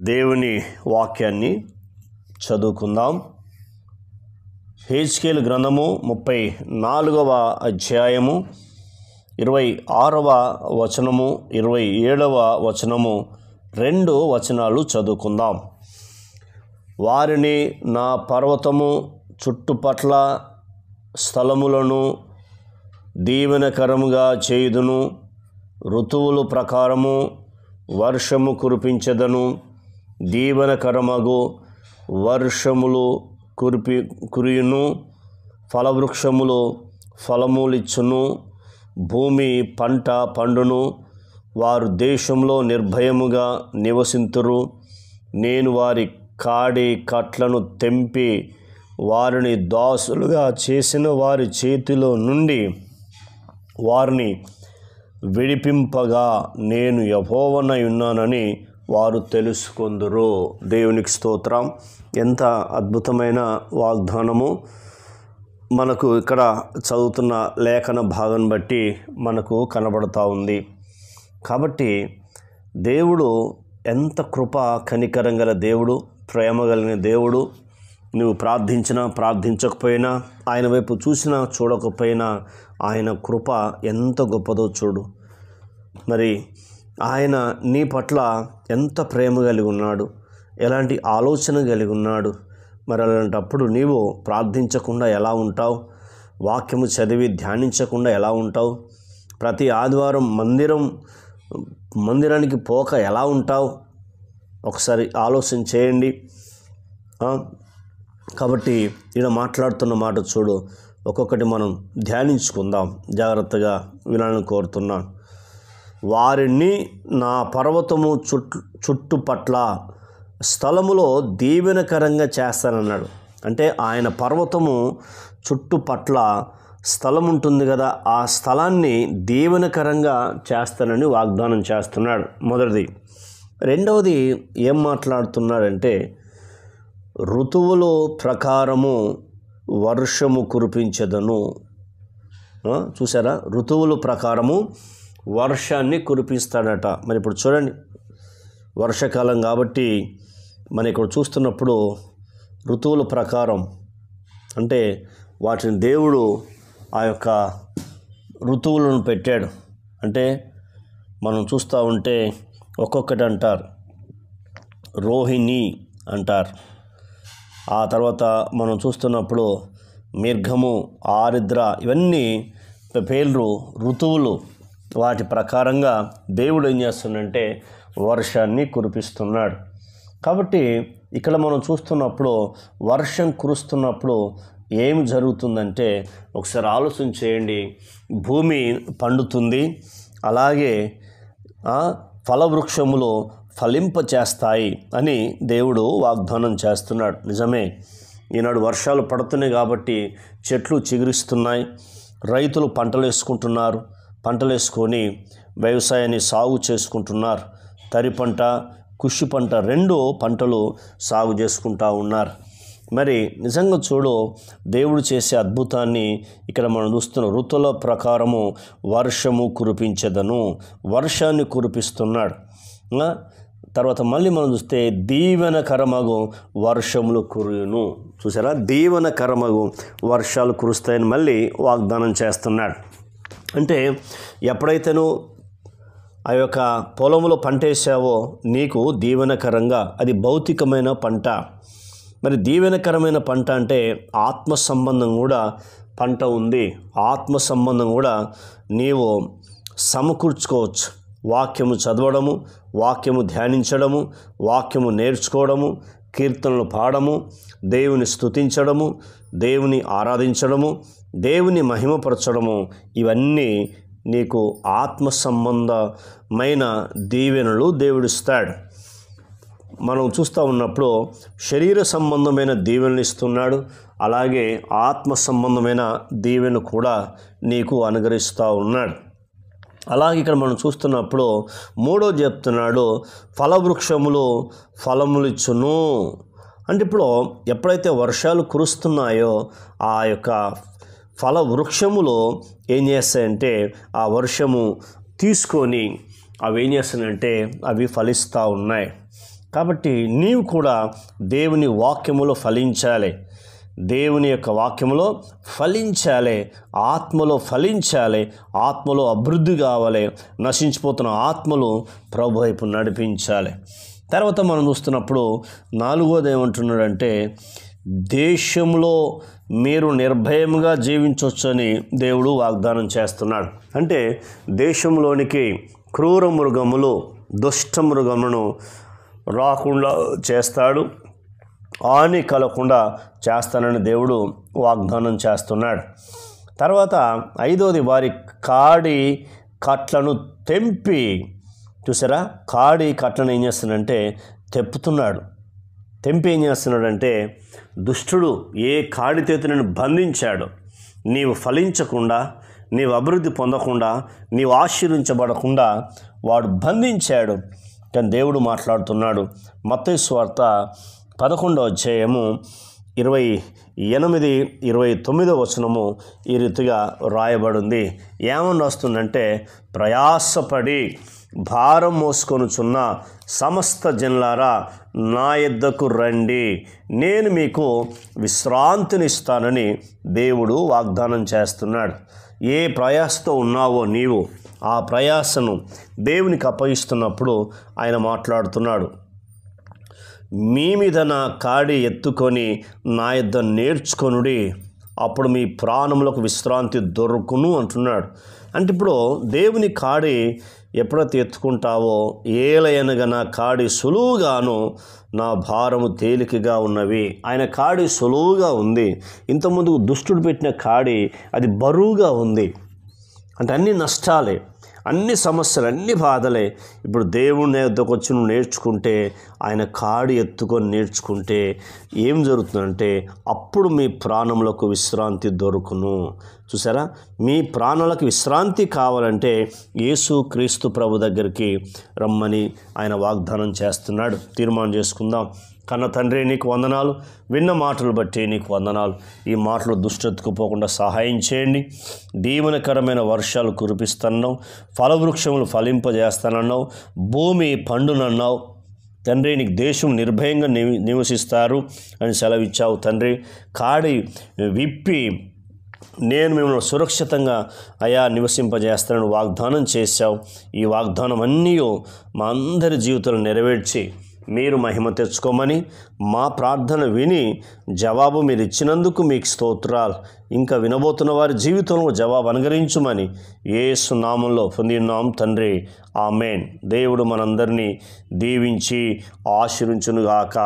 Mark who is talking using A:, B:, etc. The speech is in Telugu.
A: దేవుని వాక్యాన్ని చదువుకుందాం. హెజ్కేలు గ్రంథము 34వ అధ్యాయము 26వ వచనము 27వ వచనము 2 వచనాలు చదువుకుందాం. వారిని నా పర్వతము చుట్టుపట్ల స్థలములను దీవెనకరముగా చేయుదును, ఋతువుల ప్రకారము వర్షము కురిపించెదను, దీవెనకరమగు వర్షములు కురియును, ఫలవృక్షములు ఫలములిచ్చును, భూమి పంట పండును, వారు దేశంలో నిర్భయముగా నివసింతురు. నేను వారి కాడి కట్లను తెంపి వారిని దాసులుగా చేసిన వారి చేతిలో నుండి వారిని విడిపింపగా నేను యెహోవానై ఉన్నానని వారు తెలుసుకొందురు. దేవునికి స్తోత్రం. ఎంత అద్భుతమైన వాగ్దానము మనకు ఇక్కడ చదువుతున్న లేఖన భాగం బట్టి మనకు కనబడుతూ ఉంది. కాబట్టి దేవుడు ఎంత కృప కనికరం గల దేవుడు, ప్రేమ కలిగిన దేవుడు. నువ్వు ప్రార్థించినా ప్రార్థించకపోయినా, ఆయన వైపు చూసినా చూడకపోయినా ఆయన కృప ఎంత గొప్పదో చూడు. మరి ఆయన నీ పట్ల ఎంత ప్రేమ కలిగి ఉన్నాడు, ఎలాంటి ఆలోచన కలిగి ఉన్నాడు. మరి అలాంటప్పుడు నీవు ప్రార్థించకుండా ఎలా ఉంటావు? వాక్యము చదివి ధ్యానించకుండా ఎలా ఉంటావు? ప్రతి ఆదివారం మందిరానికి పోక ఎలా ఉంటావు? ఒకసారి ఆలోచన చేయండి. కాబట్టి ఈయన మాట్లాడుతున్న మాట చూడు. ఒక్కొక్కటి మనం ధ్యానించుకుందాం. జాగ్రత్తగా వినాలని కోరుతున్నాను. వారిని నా పర్వతము చుట్టుపట్ల స్థలములో దీవెనకరంగా చేస్తానన్నాడు. అంటే ఆయన పర్వతము చుట్టుపట్ల స్థలం ఉంటుంది కదా, ఆ స్థలాన్ని దీవెనకరంగా చేస్తానని వాగ్దానం చేస్తున్నాడు. మొదటిది. రెండవది ఏం మాట్లాడుతున్నాడంటే ఋతువుల ప్రకారము వర్షము కురిపించెదను. చూసారా? ఋతువుల ప్రకారము వర్షాన్ని కురిపిస్తాడట. మరి ఇప్పుడు చూడండి, వర్షాకాలం కాబట్టి మనం ఇక్కడ చూస్తున్నప్పుడు ఋతువుల ప్రకారం అంటే వాటిని దేవుడు ఆ యొక్క ఋతువులను పెట్టాడు. అంటే మనం చూస్తూ ఉంటే ఒక్కొక్కటి అంటారు, రోహిణి అంటారు. ఆ తర్వాత మనం చూస్తున్నప్పుడు మిర్గము, ఆరిద్ర, ఇవన్నీ పేర్లు ఋతువులు. వాటి ప్రకారంగా దేవుడు ఏం చేస్తున్నాడంటే వర్షాన్ని కురిపిస్తున్నాడు. కాబట్టి ఇక్కడ మనం చూస్తున్నప్పుడు వర్షం కురుస్తున్నప్పుడు ఏమి జరుగుతుందంటే ఒకసారి ఆలోచన చేయండి. భూమి పండుతుంది, అలాగే ఫలవృక్షములు ఫలింపచేస్తాయి అని దేవుడు వాగ్దానం చేస్తున్నాడు. నిజమే, ఈనాడు వర్షాలు పడుతున్నాయి కాబట్టి చెట్లు చిగురిస్తున్నాయి, రైతులు పంటలు వేసుకుంటున్నారు, పంటలు వేసుకొని వ్యవసాయాన్ని సాగు చేసుకుంటున్నారు. తరి పంట, కుషి పంట, 2 పంటలు సాగు చేసుకుంటూ ఉన్నారు. మరి నిజంగా చూడు, దేవుడు చేసే అద్భుతాన్ని ఇక్కడ మనం చూస్తున్నాం. ఋతువుల ప్రకారము వర్షము కురిపించెదను, వర్షాన్ని కురిపిస్తున్నాడు. తర్వాత మళ్ళీ మనం చూస్తే దీవెనకరమగు వర్షములు కురియును. చూసారా? దీవెనకరమగు వర్షాలు కురుస్తాయని మళ్ళీ వాగ్దానం చేస్తున్నాడు. అంటే ఎప్పుడైతే నువ్వు ఆ యొక్క పొలంలో పంట వేసావో నీకు దీవెనకరంగా, అది భౌతికమైన పంట. మరి దీవెనకరమైన పంట అంటే ఆత్మ సంబంధం కూడా పంట ఉంది. ఆత్మ సంబంధం కూడా నీవు సమకూర్చుకోవచ్చు. వాక్యము చదవడము, వాక్యము ధ్యానించడము, వాక్యము నేర్చుకోవడము, కీర్తనలు పాడము, దేవుని స్తుతించడము, దేవుని ఆరాధించడము, దేవుని మహిమపరచడము, ఇవన్నీ నీకు ఆత్మ సంబంధమైన దీవెనలు దేవుడిస్తాడు. మనం చూస్తూ ఉన్నప్పుడు శరీర సంబంధమైన దీవెనలు ఇస్తున్నాడు, అలాగే ఆత్మ సంబంధమైన దీవెన కూడా నీకు అనుగ్రహిస్తూ ఉన్నాడు. అలాగే ఇక్కడ మనం చూస్తున్నప్పుడు 3వ చెప్తున్నాడు, ఫలవృక్షములు ఫలములిచ్చును. అంటే ఇప్పుడు ఎప్పుడైతే వర్షాలు కురుస్తున్నాయో ఆ యొక్క ఫల వృక్షములు ఏం చేస్తాయంటే ఆ వర్షము తీసుకొని అవి ఏం చేస్తాయంటే అవి ఫలిస్తూ ఉన్నాయి. కాబట్టి నీవు కూడా దేవుని వాక్యములో ఫలించాలి, దేవుని యొక్క వాక్యములో ఫలించాలి, ఆత్మలో ఫలించాలి, ఆత్మలో అభివృద్ధి కావాలి, నశించిపోతున్న ఆత్మలు ప్రభు వైపు నడిపించాలి. తర్వాత మనం చూస్తున్నప్పుడు 4వది ఏమంటున్నాడంటే, దేశంలో మీరు నిర్భయముగా జీవించవచ్చని దేవుడు వాగ్దానం చేస్తున్నాడు. అంటే దేశంలోనికి క్రూర మృగములు, దుష్ట మృగములను రాకుండా చేస్తాడు, హాని కలగకుండా చేస్తానని దేవుడు వాగ్దానం చేస్తున్నాడు. తర్వాత 5వది వారి కాడి కట్లను తెంపి, చూసారా, కాడి కట్లను ఏం చేస్తున్నాడంటే తెంపుతున్నాడు. తెంపి ఏం చేస్తున్నాడంటే, దుష్టుడు ఏ కాడి చేతులను బంధించాడు, నీవు ఫలించకుండా, నీవు అభివృద్ధి పొందకుండా, నీవు ఆశీర్వించబడకుండా వాడు బంధించాడు. కానీ దేవుడు మాట్లాడుతున్నాడు. మత్తయి సువార్త 11వ అధ్యాయము 28, 29వ వచనము ఈ రీతిగా రాయబడింది. ఏమని వస్తుందంటే, ప్రయాసపడి భారం మోసుకొనుచున్న సమస్త జనులారా నా యొద్దకు రండి, నేను మీకు విశ్రాంతినిస్తానని దేవుడు వాగ్దానం చేస్తున్నాడు. ఏ ప్రయాసతో ఉన్నావో నీవు ఆ ప్రయాసను దేవునికి అప్పగిస్తున్నప్పుడు ఆయన మాట్లాడుతున్నాడు. మీ మీద నా కాడి ఎత్తుకొని నా యొద్ద నేర్చుకొనుడి, అప్పుడు మీ ప్రాణములకు విశ్రాంతి దొరుకును అంటున్నాడు. అంటే ఇప్పుడు దేవుని కాడి ఎప్పుడైతే ఎత్తుకుంటావో, ఏలయనగా నా కాడి సులువుగాను నా భారము తేలికగా ఉన్నవి. ఆయన కాడి సులువుగా ఉంది. ఇంతకుముందు దుష్టుడు పెట్టిన కాడి అది బరువుగా ఉంది. అంటే అన్ని నష్టాలే, అన్ని సమస్యలు, అన్ని బాధలే. ఇప్పుడు దేవుని వద్దకు వచ్చి నువ్వు నేర్చుకుంటే, ఆయన కాడి ఎత్తుకొని నేర్చుకుంటే ఏం జరుగుతుందంటే, అప్పుడు మీ ప్రాణములకు విశ్రాంతి దొరుకును. చూసారా, మీ ప్రాణాలకు విశ్రాంతి కావాలంటే యేసు క్రీస్తు ప్రభు దగ్గరికి రమ్మని ఆయన వాగ్దానం చేస్తున్నాడు. తీర్మానం చేసుకుందాం. కన్న తండ్రి, నీకు వందనాలు. విన్న మాటలు బట్టి నీకు వందనాలు. ఈ మాటలు దుష్టతకు పోకుండా సహాయం చేయండి. దీవెనకరమైన వర్షాలు కురిపిస్తున్నావు, ఫలవృక్షములు ఫలింపజేస్తానన్నావు, భూమి పండునన్నావు తండ్రి. నీకు దేశం నిర్భయంగా నివసిస్తారు అని సెలవిచ్చావు తండ్రి. కాడి విప్పి నేను మిమ్మల్ని సురక్షితంగా నివసింపజేస్తానని వాగ్దానం చేశావు. ఈ వాగ్దానం అన్నీ మా అందరి జీవితంలో నెరవేర్చి మీరు మహిమ తెచ్చుకోమని, మా ప్రార్థన విని జవాబు మీరు ఇచ్చినందుకు మీకు స్తోత్రాలు. ఇంకా వినబోతున్న వారి జీవితంలో జవాబు అనుగ్రహించుమని యేసు నామంలో పొందినాం తండ్రి, ఆమేన్. దేవుడు మనందరినీ దీవించి ఆశీర్వించునుగాక.